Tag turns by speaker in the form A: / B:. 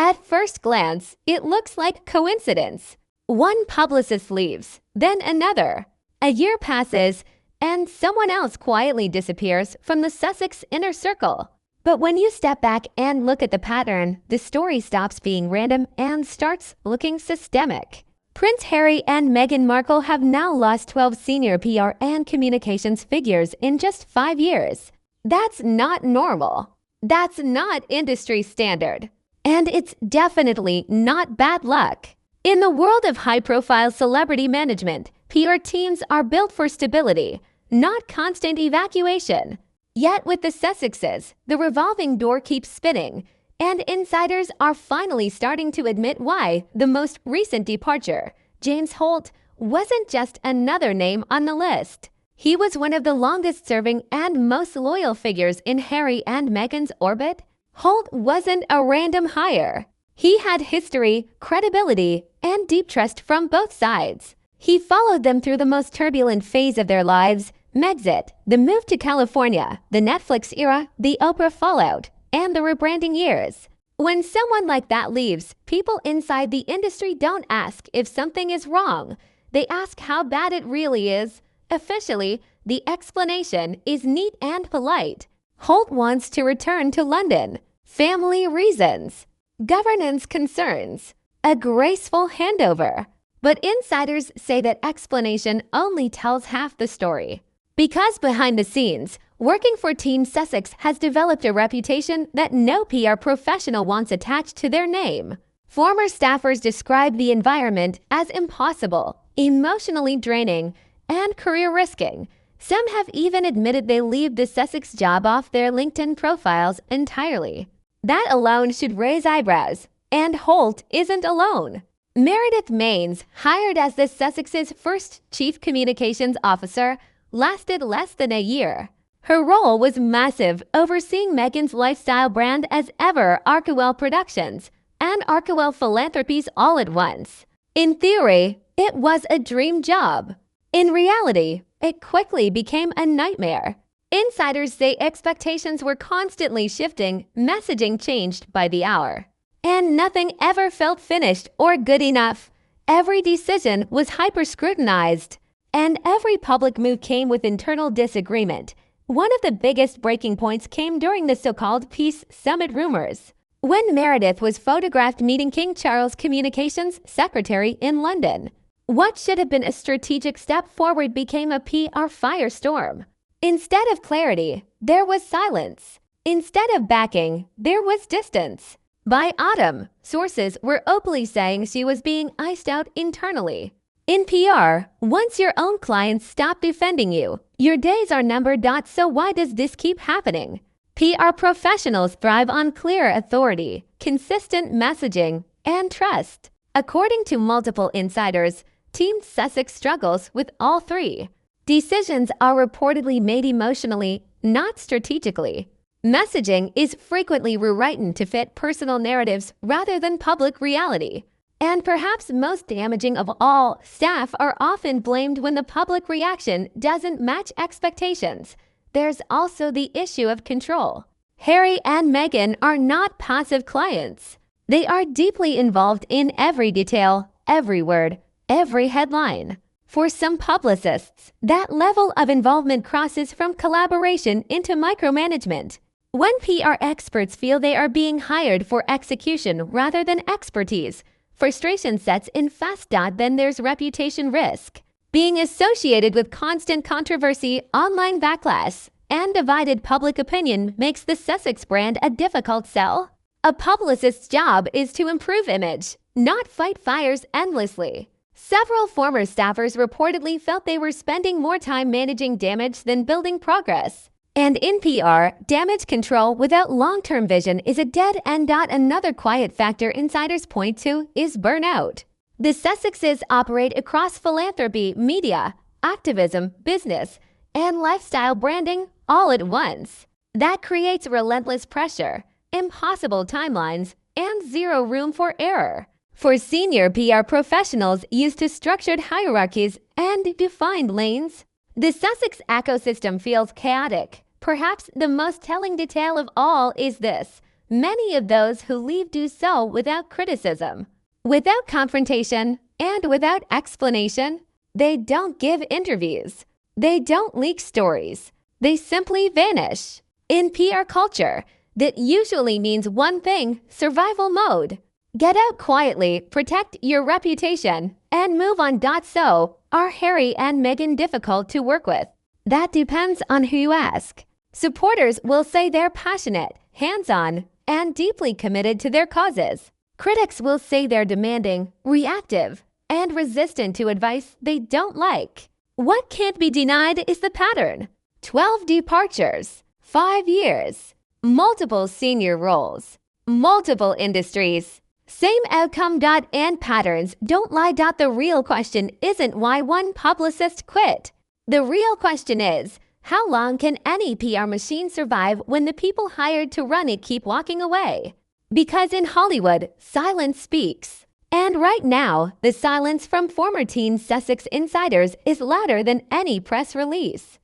A: At first glance, it looks like coincidence. One publicist leaves, then another. A year passes, and someone else quietly disappears from the Sussex inner circle. But when you step back and look at the pattern, the story stops being random and starts looking systemic. Prince Harry and Meghan Markle have now lost 12 senior PR and communications figures in just 5 years. That's not normal. That's not industry standard. And it's definitely not bad luck. In the world of high-profile celebrity management, PR teams are built for stability, not constant evacuation. Yet with the Sussexes, the revolving door keeps spinning, and insiders are finally starting to admit why the most recent departure, James Holt, wasn't just another name on the list. He was one of the longest-serving and most loyal figures in Harry and Meghan's orbit. Holt wasn't a random hire. He had history, credibility, and deep trust from both sides. He followed them through the most turbulent phase of their lives: Megxit, the move to California, the Netflix era, the Oprah fallout, and the rebranding years. When someone like that leaves, people inside the industry don't ask if something is wrong. They ask how bad it really is. Officially, the explanation is neat and polite. Holt wants to return to London. Family reasons. Governance concerns. A graceful handover. But insiders say that explanation only tells half the story. Because behind the scenes, working for Team Sussex has developed a reputation that no PR professional wants attached to their name. Former staffers describe the environment as impossible, emotionally draining, and career-risking. Some have even admitted they leave the Sussex job off their LinkedIn profiles entirely. That alone should raise eyebrows. And Holt isn't alone. Meredith Maines, hired as the Sussex's first chief communications officer, lasted less than a year. Her role was massive, overseeing Meghan's lifestyle brand as ever Arkewell Productions and Arkewell Philanthropies all at once. In theory, it was a dream job. In reality, it quickly became a nightmare. Insiders say expectations were constantly shifting, messaging changed by the hour. And nothing ever felt finished or good enough. Every decision was hyper-scrutinized. And every public move came with internal disagreement. One of the biggest breaking points came during the so-called Peace Summit rumors, when Meredith was photographed meeting King Charles Communications Secretary in London. What should have been a strategic step forward became a PR firestorm. Instead of clarity, there was silence. Instead of backing, there was distance. By autumn, sources were openly saying she was being iced out internally. In PR, once your own clients stop defending you, your days are numbered. So why does this keep happening? PR professionals thrive on clear authority, consistent messaging, and trust. According to multiple insiders, Team Sussex struggles with all three. Decisions are reportedly made emotionally, not strategically. Messaging is frequently rewritten to fit personal narratives rather than public reality. And perhaps most damaging of all, staff are often blamed when the public reaction doesn't match expectations. There's also the issue of control. Harry and Meghan are not passive clients. They are deeply involved in every detail, every word, every headline. For some publicists, that level of involvement crosses from collaboration into micromanagement. When PR experts feel they are being hired for execution rather than expertise, frustration sets in fast. Then there's reputation risk. Being associated with constant controversy, online backlash, and divided public opinion makes the Sussex brand a difficult sell. A publicist's job is to improve image, not fight fires endlessly. Several former staffers reportedly felt they were spending more time managing damage than building progress. And in PR, damage control without long-term vision is a dead end. Another quiet factor insiders point to is burnout. The Sussexes operate across philanthropy, media, activism, business, and lifestyle branding all at once. That creates relentless pressure, impossible timelines, and zero room for error. For senior PR professionals used to structured hierarchies and defined lanes, the Sussex ecosystem feels chaotic. Perhaps the most telling detail of all is this: Many of those who leave do so without criticism, without confrontation, and without explanation. They don't give interviews. They don't leak stories. They simply vanish. In PR culture, that usually means one thing: survival mode. Get out quietly, protect your reputation, and move on. So, are Harry and Meghan difficult to work with? That depends on who you ask. Supporters will say they're passionate, hands-on, and deeply committed to their causes. Critics will say they're demanding, reactive, and resistant to advice they don't like. What can't be denied is the pattern: 12 departures, 5 years, multiple senior roles, multiple industries, same outcome. And patterns don't lie. The real question isn't why one publicist quit. The real question is, how long can any PR machine survive when the people hired to run it keep walking away? Because in Hollywood, silence speaks. And right now, the silence from former Team Sussex insiders is louder than any press release.